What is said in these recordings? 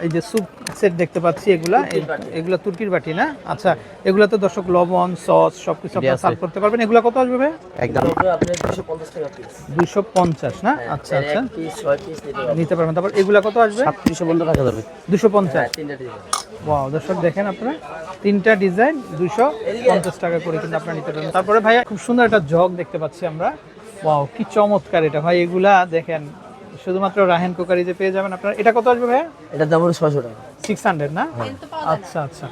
এই যে soup set দেখতে পাচ্ছি, এগুলা তুর্কির বাটি না? আচ্ছা, এগুলা তো দর্শক লবণ সস সবকিছু আপনারা সার্ভ করতে পারবেন। এগুলা কত আসবে ভাই? একদম আপনি 250 টাকা পিস। 250 না? আচ্ছা আচ্ছা, পিস 6 পিস নিতে পারবেন। তারপর এগুলা কত আসবে? 3750 টাকা যাবে। 250। তিনটা ডিজাইন। ওয়াও দর্শক দেখেন আপনারা, তিনটা ডিজাইন 250 টাকা করে কিন্তু আপনারা নিতে পারবেন। তারপরে ভাইয়া খুব সুন্দর একটা জগ দেখতে পাচ্ছি আমরা। ওয়াও কি চমৎকার এটা ভাই, এগুলা দেখেন শুধুমাত্র রাহেন কুকারিজে পেয়ে যাবেন আপনারা। এটা কত আসবে ভাইয়া? এটার দাম হলো 600 টাকা। 600 না? আচ্ছা আচ্ছা,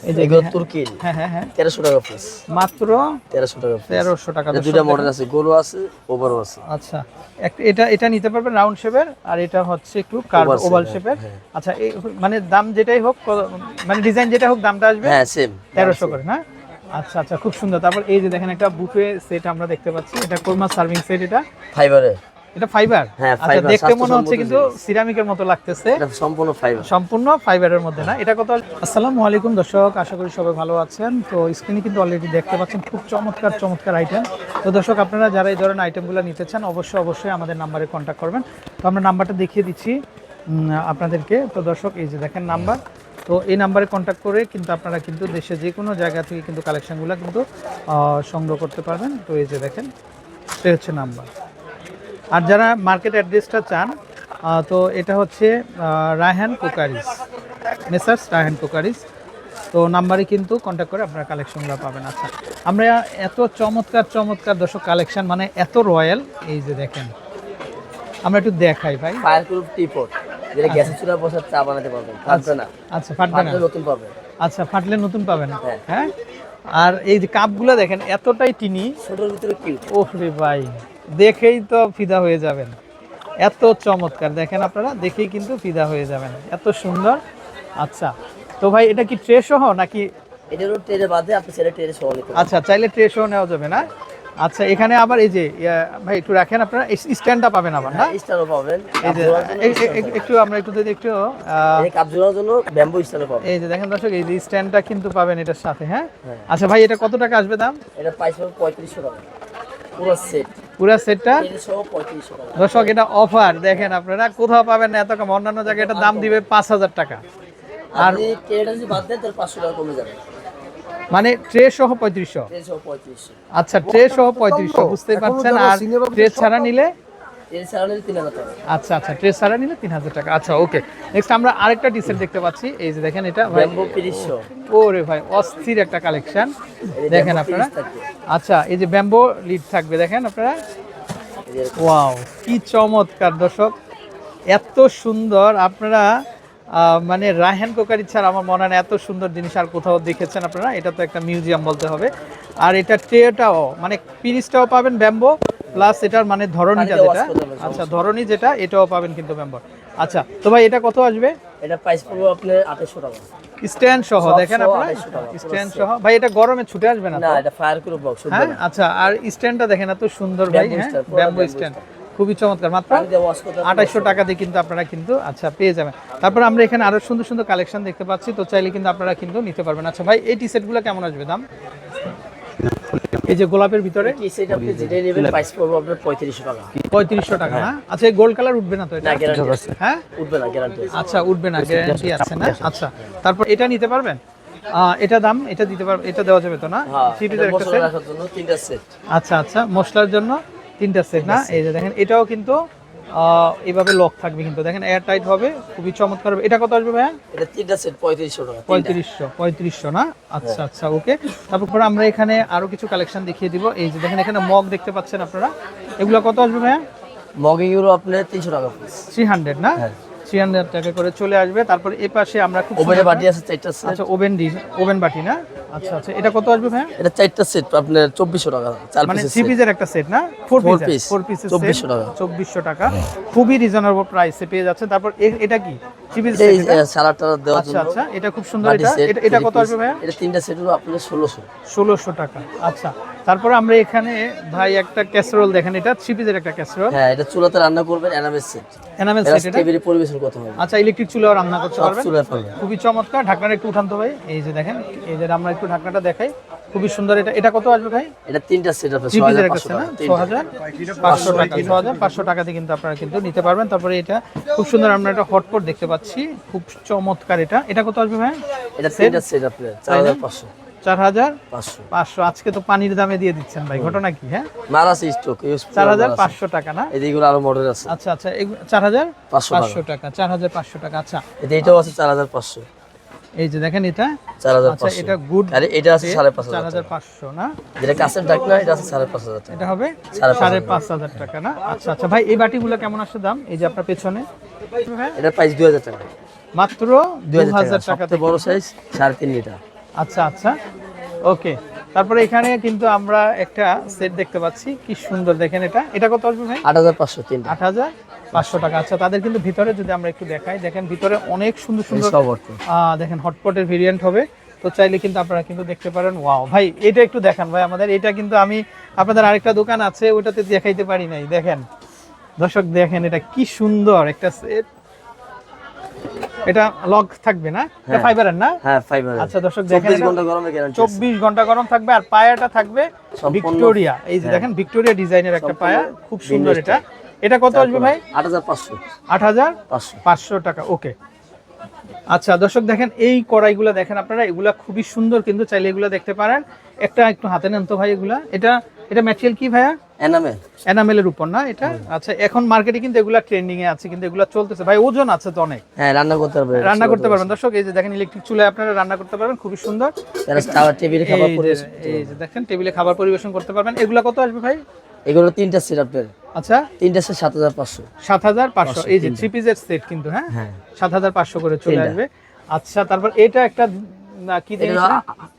এই যে এগুলো তুর্কি। হ্যাঁ হ্যাঁ হ্যাঁ, 1300 টাকা পিস। মাত্র 1300 টাকা পিস। 1300 টাকা। দুটো মডেল আছে, গোলও আছে, ওভারও আছে। আচ্ছা, এটা নিতে পারবেন রাউন্ড শেপের, আর এটা হচ্ছে একটু কার্ভ ওভাল শেপের। আচ্ছা, মানে দাম যেটাই হোক, মানে ডিজাইন যেটা হোক, দামটা আসবে হ্যাঁ সেম 1300 করে না? আচ্ছা আচ্ছা, খুব সুন্দর। তারপর এই যে দেখেন একটা বুফে সেট আমরা দেখতে পাচ্ছি, এটা কোরমা সার্ভিং সেট। এটা ফাইবারে। এটা ফাইবার? হ্যাঁ আচ্ছা, ফাইবার। দেখতে মনে হচ্ছে কিন্তু সিরামিকের মতো লাগতেছে। এটা সম্পূর্ণ ফাইবার। সম্পূর্ণ ফাইবারের মধ্যে না? এটা কত? আসসালামু আলাইকুম দর্শক, আশা করি সবাই ভালো আছেন। তো স্ক্রিনে কিন্তু অলরেডি দেখতে পাচ্ছেন খুব চমৎকার চমৎকার আইটেম। তো দর্শক, আপনারা যারা এই ধরনের আইটেমগুলো নিতে চান অবশ্যই আমাদের নাম্বারে কন্ট্যাক্ট করবেন। তো আমরা নাম্বারটা দেখিয়ে দিচ্ছি আপনাদেরকে। তো দর্শক, এই যে দেখেন নাম্বার, তো এই নাম্বারে কন্ট্যাক্ট করে কিন্তু আপনারা কিন্তু দেশে যে কোনো জায়গা থেকে কিন্তু কালেকশনগুলো কিন্তু সংগ্রহ করতে পারবেন। তো এই যে দেখেন, এটা হচ্ছে নাম্বার। আর যারা মার্কেট অ্যাড্রেসটা চান, তো এটা হচ্ছে Raihan cookeries, messrs Raihan cookeries. তো নাম্বারে কিন্তু কন্ট্যাক্ট করে আপনারা কালেকশনগুলো পাবেন। আচ্ছা, আমরা এত চমৎকার চমৎকার দর্শক কালেকশন, মানে এত রয়্যাল, এই যে দেখেন, আমরা একটু দেখাই ভাই। ফায়ারপ্রুফ টিপট, যেটা গ্যাসের চুলায় বসে চা বানাতে পারবেন, ফাটবে না। আচ্ছা, ফাটবে না? নতুন পাবেন। আচ্ছা, ফাটলে নতুন পাবেন। হ্যাঁ, আর এই যে কাপগুলো দেখেন এতটাই টিনি, ছোটর ভিতরে কিউট। ওরে ভাই, দেখেই তো ফিদা হয়ে যাবেন। এত চমৎকার, দেখেন আপনারা দেখেই কিন্তু ফিদা হয়ে যাবেন, এত সুন্দর। আচ্ছা, তো ভাই এটা কি ট্রে সহ নাকি? এটা হলো ট্রে বাদে, আপনি সেটা ট্রে সহ নিতে পারেন। আচ্ছা, চাইলে ট্রে সহ নেওয়া যাবে না? আচ্ছা, এখানে আবার এই যে ভাই একটু রাখেন, আপনারা স্ট্যান্ডটা পাবেন আবার না? স্ট্যান্ডও পাবেন। এই যে একটু আমরা একটু যদি একটু এই কাপ ঝোলার জন্য ব্যাম্বু স্ট্যান্ডও পাবেন। এই যে দেখেন দর্শক, এই যে স্ট্যান্ডটা কিন্তু পাবেন এটার সাথে। হ্যাঁ, আচ্ছা ভাই, এটা কত টাকা আসবে দাম? এটা প্রাইস হবে 3500 টাকা পুরো সেট। পুরো সেটটা 3500 টাকা। দর্শক, এটা অফার, দেখেন আপনারা কোথাও পাবেন না এত কম। অন্যান্য জায়গায় এটা দাম দিবে 5000 টাকা, আর ট্রেটা যদি বাদ দেন তাহলে 500 টাকা কমে যাবে। মানে ট্রে সহ 3500। ট্রে সহ 3500। আচ্ছা, ট্রে সহ 3500, বুঝতে পারছেন। আর ট্রে ছাড়া নিলে? ট্রে ছাড়া নিলে 3000 টাকা। আচ্ছা আচ্ছা, ট্রে ছাড়া নিলে 3000 টাকা। আচ্ছা, ওকে। নেক্সট আমরা আরেকটা টি-শার্ট দেখতে পাচ্ছি, এই যে দেখেন, এটা ব্যাম্বু 3500। ওরে ভাই, অস্থির একটা কালেকশন, দেখেন আপনারা। আচ্ছা, এই যে ব্যাম্বো লিড থাকবে, দেখেন আপনারা। ওয়াও, কি চমৎকার দর্শক, এত সুন্দর। আপনারা মানে রায়হান কুকারি ছাড়া আমার মনে হয় না এত সুন্দর জিনিস আর কোথাও দেখেছেন আপনারা। এটা তো একটা মিউজিয়াম বলতে হবে। আর এটা ট্রেটাও, মানে পিরিসটাও পাবেন ব্যাম্বো, প্লাস এটার মানে ধরনীটা যেটা, আচ্ছা ধরনী যেটা, এটাও পাবেন কিন্তু ব্যাম্বো। আচ্ছা, তো ভাই এটা কত আসবে? এটা প্রাইস পড়বে আপনার 2800 টাকা। স্ট্যান্ড সহ, দেখেন আপনারা, স্ট্যান্ড সহ। ভাই এটা গরমে ছুটে আসবে না? না, এটা ফায়ারপ্রুফ বক্স। হ্যাঁ, আচ্ছা। আর স্ট্যান্ডটা দেখেন এত সুন্দর ভাই, হ্যাঁ, ব্যাম্বো স্ট্যান্ড, খুবই চমৎকার। মাত্র 2800 টাকা দিয়ে কিন্তু আপনারা কিন্তু আচ্ছা পেয়ে যাবেন। তারপর আমরা এখানে আরো সুন্দর সুন্দর কালেকশন দেখতে পাচ্ছি, তো চাইলে কিন্তু আপনারা কিন্তু নিতে পারবেন। আচ্ছা ভাই, এই টি সেটগুলো কেমন আসবে দাম? এই যে গোলাপের ভিতরে টি সেট আপনি যেটা নেবেন প্রাইস পড়বে আপনার 3500 টাকা। 3500 টাকা না? আচ্ছা, এই গোল্ড কালার উঠবে না তো? এটা না, গ্যারান্টি আছে। হ্যাঁ, উঠবে না, গ্যারান্টি আছে। আচ্ছা, উঠবে না, গ্যারান্টি আছে না? আচ্ছা, তারপর এটা নিতে পারবেন? এটা দাম, এটা দিতে পারবেন, এটা দেওয়া যাবে তো না? সিপিজের একটা সেট রাখার জন্য 3টা সেট। আচ্ছা আচ্ছা, মশলার জন্য 3টা সেট না? এই যে দেখেন, এটাও কিন্তু এইভাবে লক থাকবে কিন্তু, দেখেন এয়ার টাইট হবে, খুবই চমৎকার হবে। এটা কত আসবে ভাইয়া? এটা 3টা সেট 3500 টাকা। 3500 না? আচ্ছা আচ্ছা, ওকে। তারপর আমরা এখানে আরো কিছু কালেকশন দেখিয়ে দিব। এই যে দেখেন, এখানে মগ দেখতে পাচ্ছেন আপনারা, এগুলো কত আসবে ভাইয়া? মগ এগুলো আপনার 300 টাকা পিস। 300 না? 300 টাকা করে চলে আসবে। তারপর এই পাশে আমরা খুব ওভেনের বাটি আছে 4টা সেট। আচ্ছা, ওভেন বাটি না? আচ্ছা আচ্ছা, এটা কত আসবে ভাইয়া? এটা 4টা সেট আপনার 2400 টাকা। 4 মানে পিসের 3 পিসের একটা সেট না? 4 পিস, 4 পিসের 2400 টাকা। 2400 টাকা, খুবই রিজনেবল প্রাইসে পেয়ে যাচ্ছেন। তারপর এটা কি? 3 পিস এই সেট? সালাডটা দেওয়ার আচ্ছা জন্য। আচ্ছা, এটা খুব সুন্দর। এটা কত আসবে ভাইয়া? এটা 3টা সেট হলো আপনার 1600। 1600 টাকা। আচ্ছা, তারপর আমরা এখানে ভাই একটা ক্যাসেরোল দেখেন, এটা 3 পিসের একটা ক্যাসেরোল। হ্যাঁ, এটা চুলাতে রান্না করবেন, এনামেল সেট। এনামেল সেট, এটা টেবিলে পরিবেশন করতে হবে। আচ্ছা, ইলেকট্রিক চুলাও রান্না করতে পারবেন, চুলায় পাবেন। খুবই চমৎকার। ঢাকনাটা একটু উঠান তো ভাই, এই যে দেখেন, এই যে আমরা একটু ঢাকনাটা দেখাই, খুবই সুন্দর। এটা এটা কত আসবে ভাই? এটা তিনটা সেট আপনার থ্রি পিসের একটা 6500 আছে না, টাকা 6500 টাকা, 6500 টাকাতে কিন্তু আপনারা কিন্তু নিতে পারবেন। তারপরে এটা খুব সুন্দর, আমরা একটা হটপট দেখতে পাচ্ছি, খুব চমৎকার। এটা এটা কত আসবে ভাই? এটা তিনটা সেট আপনার 4500 4500। আজকে তো পানির দামে দিয়ে দিচ্ছেন ভাই, ঘটনা কি? হ্যাঁ, মাল আছে স্টক 4500 টাকা না? এদিকে আরো মডেল আছে। আচ্ছা আচ্ছা, 4500 টাকা, 4500 টাকা। আচ্ছা, এটাও আছে 4500। এই যে দেখেন এটা 4500। আচ্ছা, এটা গুড। আরে এটা আছে 5500 4500 না? যেটা কাছের ডাকনা এটা আছে 5500 টাকা। এটা হবে 5500 টাকা না? আচ্ছা আচ্ছা ভাই, এই বাটিগুলো কেমন আসছে দাম? এই যে আপনার পেছনে এটা প্রাইস 2000 টাকা, মাত্র 2000 টাকা। সবচেয়ে বড় সাইজ 3.5 লিটার। আচ্ছা আচ্ছা, ওকে। তারপরে এখানে কিন্তু আমরা একটা সেট দেখতে পাচ্ছি, কি সুন্দর দেখেন। এটা এটা কত আসবে ভাই? 8500 তিনটা। 8500 টাকা। আচ্ছা, তাদের কিন্তু ভিতরে যদি আমরা একটু দেখাই, দেখেন ভিতরে অনেক সুন্দর সুন্দর দেখেন হটপটের ভেরিয়েন্ট হবে। তো চাইলে কিন্তু আপনারা কিন্তু দেখতে পারেন। ওয়াও ভাই, এটা একটু দেখান ভাই আমাদের। এটা কিন্তু আমি আপনাদের আরেকটা দোকান আছে, ওটাতে দেখাইতে পারি নাই। দেখেন দর্শক, দেখেন এটা কি সুন্দর একটা সেট। এটা লক থাকবে না? এটা ফাইবারের না? হ্যাঁ, ফাইবার। আচ্ছা দর্শক, দেখেন 24 ঘন্টা গরমে গ্যারান্টি। 24 ঘন্টা গরম থাকবে। আর পায়াটা থাকবে ভিক্টোরিয়া। এই যে দেখেন ভিক্টোরিয়া ডিজাইনের একটা পায়া, খুব সুন্দর। এটা এটা কত আসবে ভাই? 8500। 8500 টাকা। ওকে। আচ্ছা দর্শক, দেখেন এই কড়াইগুলো দেখেন আপনারা, এগুলা খুবই সুন্দর, কিন্তু চাইলে এগুলা দেখতে পারেন। একটা একটু হাতে নেন তো ভাই এগুলা। এটা এটা ম্যাটেরিয়াল কি ভাইয়া? এনামেল। এনামেলের উপর না এটা? আচ্ছা, এখন মার্কেটে কিন্তু এগুলা ট্রেন্ডিং এ আছে, কিন্তু এগুলা চলতেছে ভাই। ওজন আছে তো অনেক। হ্যাঁ, রান্না করতে পারবেন। রান্না করতে পারবেন দর্শক। এই যে দেখেন ইলেকট্রিক চুলায় আপনারা রান্না করতে পারবেন, খুবই সুন্দর। টেবিলে খাবার পরিবেশন, এই যে দেখেন টেবিলে খাবার পরিবেশন করতে পারবেন। এগুলা কত আসবে ভাই? এগুলো তিনটা সেট আপনার। আচ্ছা, তিনটা সেট 7500। 7500। এই যে থ্রি পিসের সেট কিন্তু, হ্যাঁ 7500 করে চলে আসবে। আচ্ছা, তারপর এটা একটা কি জিনিস?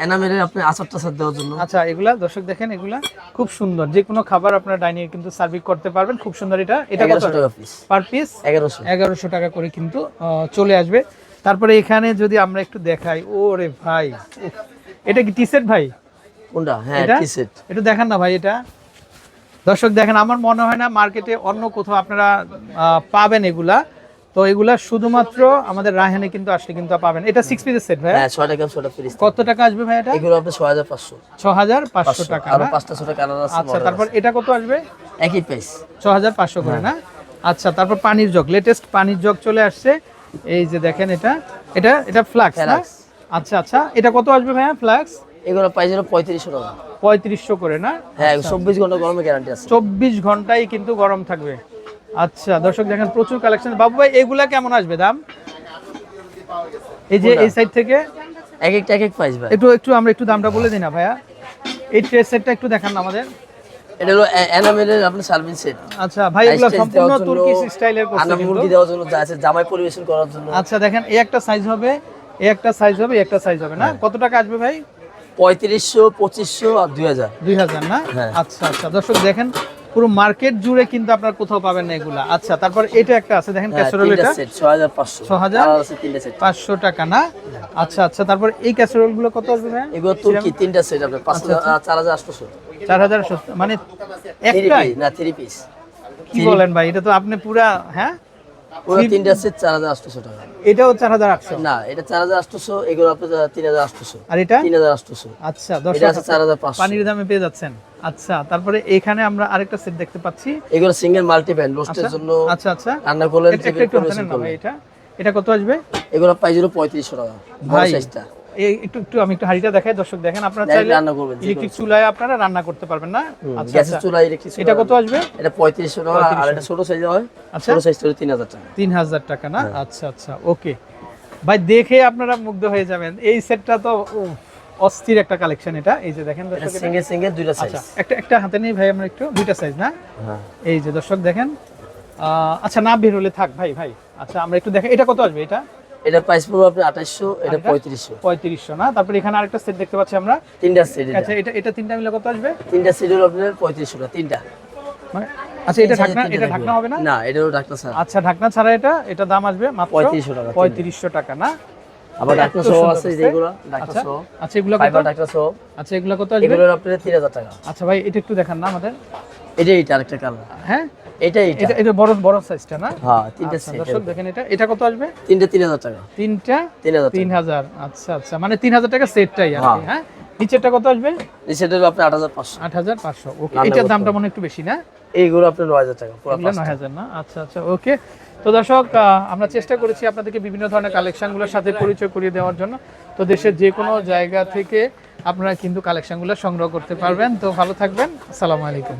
এনামেলের আপনি আচারটা সাথে দেওয়ার জন্য। আচ্ছা, এগুলা দর্শক দেখেন, এগুলা খুব সুন্দর। যে কোনো খাবার আপনার ডাইনিং এ কিন্তু সার্ভিং করতে পারবেন, খুব সুন্দর। এটা এটা কত টাকা পিস? পার পিস 1100 টাকা করে কিন্তু চলে আসবে। তারপরে এখানে যদি আমরা একটু দেখাই, ওরে ভাই, এটা কি টি সেট ভাই? কোনটা? হ্যাঁ, টি সেট। এটা দেখেন না ভাই, এটা দর্শক দেখেন। আমার মনে হয় না মার্কেটে অন্য কোথাও আপনারা পাবেন এগুলা। তো এগুলা শুধুমাত্র আমাদের রায়হানে কিন্তু আসলে কিন্তু পাবেন। এটা 6 পিসের সেট ভাই। হ্যাঁ, 6 টাকা 6টা পিস। কত টাকা আসবে ভাই এটা? এগুলো আপনি 6500। 6500 টাকা। আর 5টা 6টা কালার আছে। আচ্ছা, তারপর এটা কত আসবে? একই প্রাইস 6500 করে না? আচ্ছা, তারপর পানির জগ, লেটেস্ট পানির জগ চলে আসছে। এই যে দেখেন, এটা এটা এটা ফ্লাক্স না? আচ্ছা আচ্ছা, এটা কত আসবে ভাইয়া ফ্লাক্স? এগুলো প্রাইস হলো 3500 টাকা। 3500 করে না? হ্যাঁ, 24 ঘন্টা গরমে গ্যারান্টি আছে। 24 ঘন্টাই কিন্তু গরম থাকবে। আচ্ছা দর্শক দেখেন, প্রচুর কালেকশন। বাবু ভাই, এগুলা কেমন আসবে দাম? এই যে এই সাইড থেকে এক একটা এক এক প্রাইস ভাই। একটু একটু আমরা একটু দামটা বলে দিই না ভাইয়া। এই ট্রে সেটটা একটু দেখান না আমাদের। এটা হলো এনামেলের আপনার সার্ভিস সেট। আচ্ছা ভাই, এগুলো সম্পূর্ণ তুর্কিশ স্টাইলের করছে কিন্তু মুরগি দেওয়ার জন্য যা আছে, জামাই পরিবেশন করার জন্য। আচ্ছা দেখেন, এই একটা সাইজ হবে, এই একটা সাইজ হবে, এই একটা সাইজ হবে না? কত টাকা আসবে ভাই? 3500, 2500 আর 2000। 2000 না? আচ্ছা আচ্ছা দর্শক দেখেন, পুরো মার্কেট জুড়ে কিন্তু আপনারা কোথাও পাবেন না এগুলা। আচ্ছা, তারপর এটা একটা আছে দেখেন, ক্যাসেরোল। এটা 6500 টাকা না? আচ্ছা আচ্ছা, তারপর এই ক্যাসেরোল গুলো কত আসবে ভাই? এগুলো তুর্কি তিনটা সেট আপনার 4800। 4800 মানে একটাই না, 3 পিস। কি বলেন ভাই? এটা তো আপনি পুরা, হ্যাঁ পুরো তিনটা সেট 4800 টাকা। এটাও 4800? না, এটা 4800, এগুলো আপনার 3800। আর এটা 3800। আচ্ছা দর্শক, এটা আছে 4500। পানির দামে পেয়ে যাচ্ছেন। আচ্ছা, তারপরে এখানে আমরা আরেকটা সেট দেখতে পাচ্ছি। এগুলো সিঙ্গেল মাল্টি প্যান রোস্টের জন্য। আচ্ছা আচ্ছা, রান্না করলে একটু হাতে নেন ভাই। এটা এটা কত আসবে? এগুলো প্রাইস হলো 3500 টাকা বড় সাইজটা। এই একটু একটু আমি একটু হাড়িটা দেখাই দর্শক দেখেন, আপনারা চাইলে রান্না করবেন, ইলেকট্রিক চুলায় আপনারা রান্না করতে পারবেন না? আচ্ছা, গ্যাসের চুলায় ইলেকট্রিক। এটা কত আসবে? এটা 3500 টাকা। আর এটা ছোট সাইজ হয়। আচ্ছা, ছোট সাইজটা হলো 3000 টাকা। 3000 টাকা না? আচ্ছা আচ্ছা, ওকে ভাই, দেখে আপনারা মুগ্ধ হয়ে যাবেন। এই সেটটা তো অস্থির একটা কালেকশন। এটা এই যে দেখেন দর্শক, সিঙ্গেল সিঙ্গেল দুইটা সাইজ। আচ্ছা, একটা একটা হাতে নেই ভাই আমরা একটু, দুইটা সাইজ না? হ্যাঁ, এই যে দর্শক দেখেন। আচ্ছা, না বের হলে থাক ভাই। ভাই আচ্ছা, আমরা একটু দেখেন, এটা কত আসবে? এটা এটা প্রাইস পড়বে আপনার 2800, এটা 3500। 3500 না? তারপর এখানে আরেকটা সেট দেখতে পাচ্ছি আমরা, তিনটা সেট। আচ্ছা, এটা এটা তিনটা মিলে কত আসবে? তিনটা সেট হলো আপনার 3500 টাকা তিনটা। মানে আচ্ছা, এটা ঢাকনা, এটা ঢাকনা হবে না? না, এটা হলো ঢাকনা ছাড়া। আচ্ছা, ঢাকনা ছাড়া এটা দাম আসবে মাত্র 3500 টাকা। 3500 টাকা না? আবার ঢাকনা সহ আছে যেগুলো, ঢাকনা সহ। আচ্ছা, এগুলো কত? ফাইবার ঢাকনা সহ। আচ্ছা, এগুলো কত আসবে? এগুলো আপনার 3000 টাকা। আচ্ছা ভাই, এটা একটু দেখান না আমাদের। এটা আরেকটা কালার। হ্যাঁ, এটা এটা বড় বড় সাইজটা না? হ্যাঁ, তিনটা আচ্ছা, সেট। দর্শক দেখেন, এটা কত আসবে? তিনটা 3000 টাকা। তিনটা 3000। 3000। আচ্ছা আচ্ছা, মানে 3000 টাকা সেটটাই আর কি। হ্যাঁ, নিচেরটা কত আসবে? সেটা হলো আপনার 8500। 8500। ওকে, রান্না এটার করতে দামটা হবে। মনে হয় একটু বেশি না? এইগুলো আপনার 9000 টাকা পুরো এগুলো 9000 না? আচ্ছা আচ্ছা, ওকে। তো দর্শক, আমরা চেষ্টা করেছি আপনাদেরকে বিভিন্ন ধরনের কালেকশনগুলোর সাথে পরিচয় করিয়ে দেওয়ার জন্য। তো দেশের যে কোনো জায়গা থেকে আপনারা কিন্তু কালেকশনগুলো সংগ্রহ করতে পারবেন। তো ভালো থাকবেন, আসসালামু আলাইকুম।